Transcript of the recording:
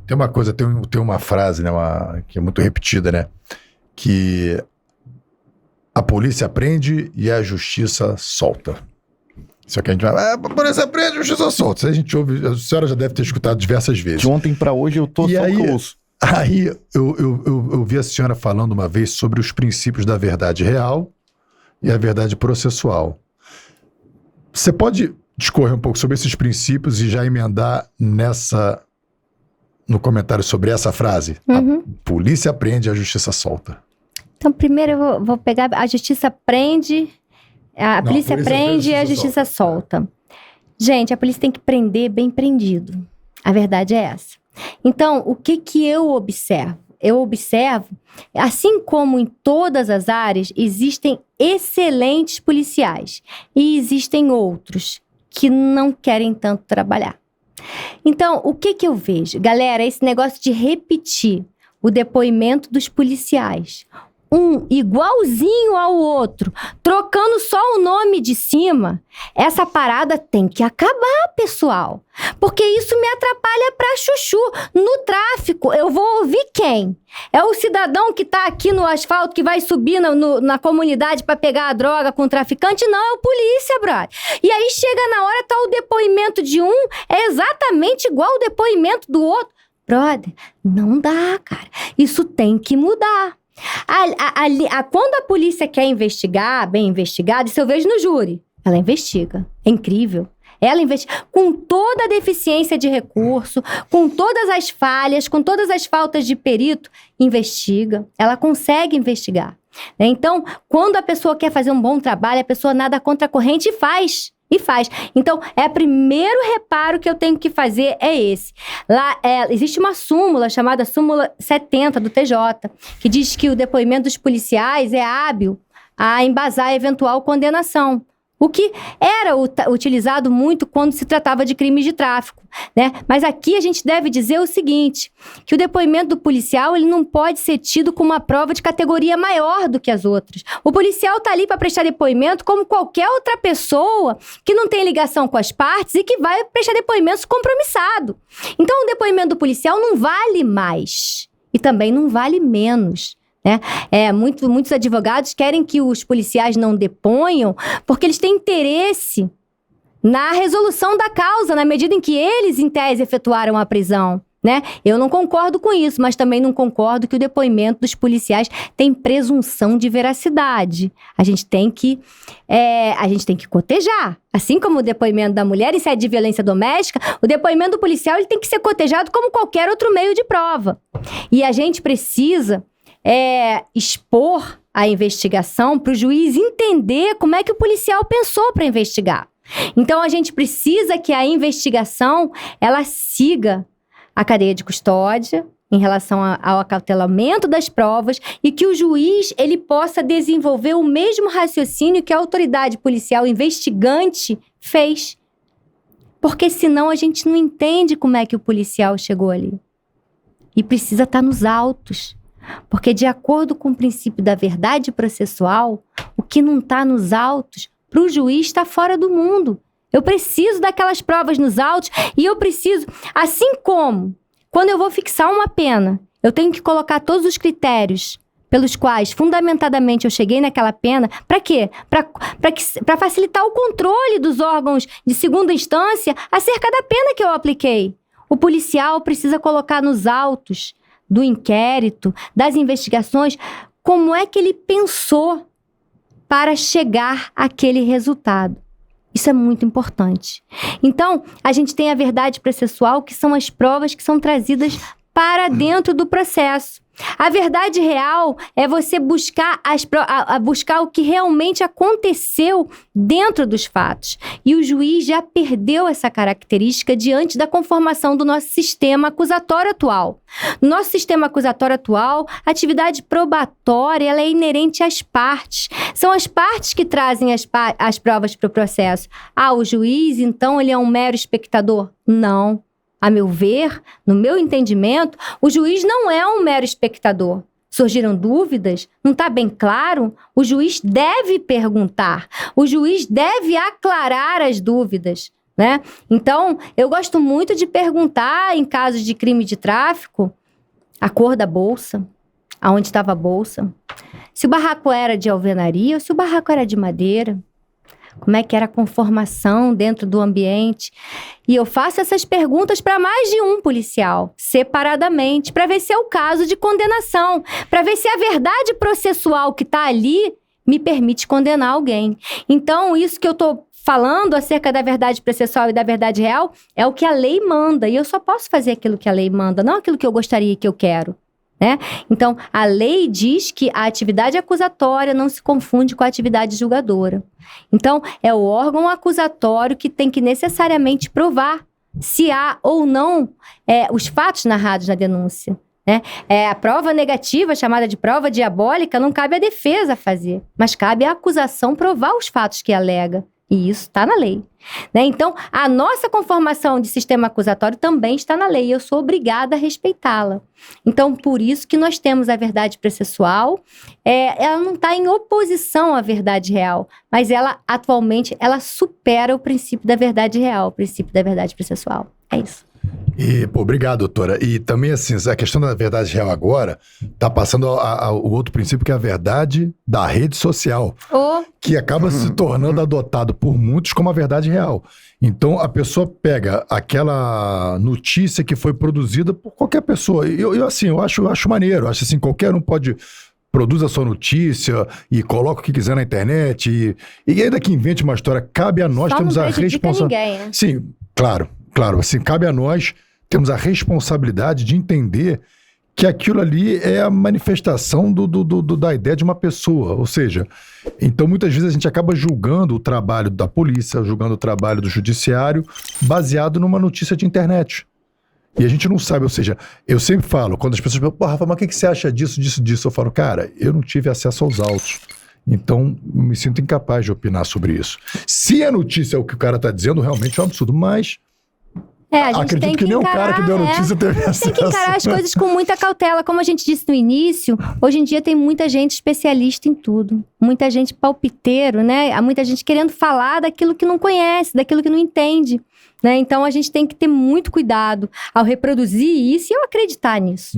Tem uma coisa, tem uma frase, né, que é muito repetida, né? Que a polícia prende e a justiça solta. Só que a gente vai, a polícia prende e a justiça solta. Isso a gente ouve, a senhora já deve ter escutado diversas vezes. De ontem pra hoje eu tô e só aí, que eu ouço. Aí eu vi a senhora falando uma vez sobre os princípios da verdade real e a verdade processual. Você pode discorrer um pouco sobre esses princípios e já emendar no comentário sobre essa frase? Uhum. A polícia prende, a justiça solta. Então, primeiro eu vou pegar... A justiça prende... A polícia prende e a justiça solta. Gente, a polícia tem que prender bem prendido. A verdade é essa. Então, o que eu observo? Eu observo, assim como em todas as áreas, existem excelentes policiais. E existem outros que não querem tanto trabalhar. Então, o que eu vejo? Galera, esse negócio de repetir o depoimento dos policiais, um igualzinho ao outro, trocando só o nome de cima, essa parada tem que acabar, pessoal. Porque isso me atrapalha pra chuchu. No tráfico, eu vou ouvir quem? É o cidadão que tá aqui no asfalto, que vai subir na comunidade pra pegar a droga com o traficante? Não, é o polícia, brother. E aí chega na hora, tá o depoimento de um, é exatamente igual ao depoimento do outro. Brother, não dá, cara. Isso tem que mudar. Quando a polícia quer investigar, bem investigado, isso eu vejo no júri. Ela investiga. É incrível. Ela investiga com toda a deficiência de recurso, com todas as falhas, com todas as faltas de perito, investiga. Ela consegue investigar. Então, quando a pessoa quer fazer um bom trabalho, a pessoa nada contra a corrente e faz. Então, o primeiro reparo que eu tenho que fazer é esse. Lá, existe uma súmula chamada súmula 70 do TJ, que diz que o depoimento dos policiais é hábil a embasar eventual condenação. O que era utilizado muito quando se tratava de crimes de tráfico, né? Mas aqui a gente deve dizer o seguinte, que o depoimento do policial ele não pode ser tido como uma prova de categoria maior do que as outras. O policial está ali para prestar depoimento como qualquer outra pessoa que não tem ligação com as partes e que vai prestar depoimento compromissado. Então o depoimento do policial não vale mais e também não vale menos. Muitos advogados querem que os policiais não deponham porque eles têm interesse na resolução da causa, na medida em que eles, em tese, efetuaram a prisão, né? Eu não concordo com isso, mas também não concordo que o depoimento dos policiais tem presunção de veracidade. A gente tem que cotejar. Assim como o depoimento da mulher em sede de violência doméstica, o depoimento do policial ele tem que ser cotejado como qualquer outro meio de prova. E a gente precisa... expor a investigação para o juiz entender como é que o policial pensou para investigar. Então, a gente precisa que a investigação, ela siga a cadeia de custódia em relação ao acautelamento das provas e que o juiz, ele possa desenvolver o mesmo raciocínio que a autoridade policial investigante fez. Porque senão a gente não entende como é que o policial chegou ali. E precisa estar nos autos. Porque, de acordo com o princípio da verdade processual, o que não está nos autos, para o juiz está fora do mundo. Eu preciso daquelas provas nos autos e eu preciso, assim como, quando eu vou fixar uma pena, eu tenho que colocar todos os critérios pelos quais, fundamentadamente, eu cheguei naquela pena. Para quê? Para facilitar o controle dos órgãos de segunda instância acerca da pena que eu apliquei. O policial precisa colocar nos autos do inquérito, das investigações, como é que ele pensou para chegar àquele resultado. Isso é muito importante. Então, a gente tem a verdade processual, que são as provas que são trazidas para dentro do processo. A verdade real é você buscar, buscar o que realmente aconteceu dentro dos fatos. E o juiz já perdeu essa característica diante da conformação do nosso sistema acusatório atual. No nosso sistema acusatório atual, a atividade probatória ela é inerente às partes. São as partes que trazem as provas para o processo. O juiz, então, ele é um mero espectador? Não. A meu ver, no meu entendimento, o juiz não é um mero espectador. Surgiram dúvidas? Não está bem claro? O juiz deve perguntar. O juiz deve aclarar as dúvidas. né? Então, eu gosto muito de perguntar, em casos de crime de tráfico, a cor da bolsa, aonde estava a bolsa, se o barraco era de alvenaria ou se o barraco era de madeira, como é que era a conformação dentro do ambiente. E eu faço essas perguntas para mais de um policial, separadamente, para ver se é o caso de condenação, para ver se a verdade processual que está ali me permite condenar alguém. Então, isso que eu estou falando acerca da verdade processual e da verdade real é o que a lei manda. E eu só posso fazer aquilo que a lei manda, não aquilo que eu gostaria e que eu quero. Né? Então, a lei diz que a atividade acusatória não se confunde com a atividade julgadora. Então, é o órgão acusatório que tem que necessariamente provar se há ou não os fatos narrados na denúncia. Né? A prova negativa, chamada de prova diabólica, não cabe à defesa fazer, mas cabe à acusação provar os fatos que alega. E isso está na lei. Né? Então, a nossa conformação de sistema acusatório também está na lei. Eu sou obrigada a respeitá-la. Então, por isso que nós temos a verdade processual. Ela não está em oposição à verdade real, mas ela, atualmente, ela supera o princípio da verdade real, o princípio da verdade processual. É isso. E, obrigado, doutora. E também, assim, a questão da verdade real agora está passando o outro princípio, que é a verdade da rede social, que acaba se tornando adotado por muitos como a verdade real. Então, a pessoa pega aquela notícia que foi produzida por qualquer pessoa. Eu acho maneiro. Acho assim, qualquer um produz a sua notícia e coloca o que quiser na internet e ainda que invente uma história. Cabe a nós, temos a responsabilidade. Né? Sim, claro, assim, cabe a nós, temos a responsabilidade de entender que aquilo ali é a manifestação da ideia de uma pessoa. Ou seja, então muitas vezes a gente acaba julgando o trabalho da polícia, julgando o trabalho do judiciário, baseado numa notícia de internet. E a gente não sabe, ou seja, eu sempre falo, quando as pessoas perguntam, Rafa, mas o que você acha disso? Eu falo, cara, eu não tive acesso aos autos. Então, eu me sinto incapaz de opinar sobre isso. Se a notícia é o que o cara está dizendo, realmente é um absurdo, mas acredito que nem o cara que deu a notícia teve acesso. Tem que encarar as coisas com muita cautela. Como a gente disse no início, hoje em dia tem muita gente especialista em tudo. Muita gente palpiteiro, né? Há muita gente querendo falar daquilo que não conhece, daquilo que não entende. Né? Então, a gente tem que ter muito cuidado ao reproduzir isso e ao acreditar nisso.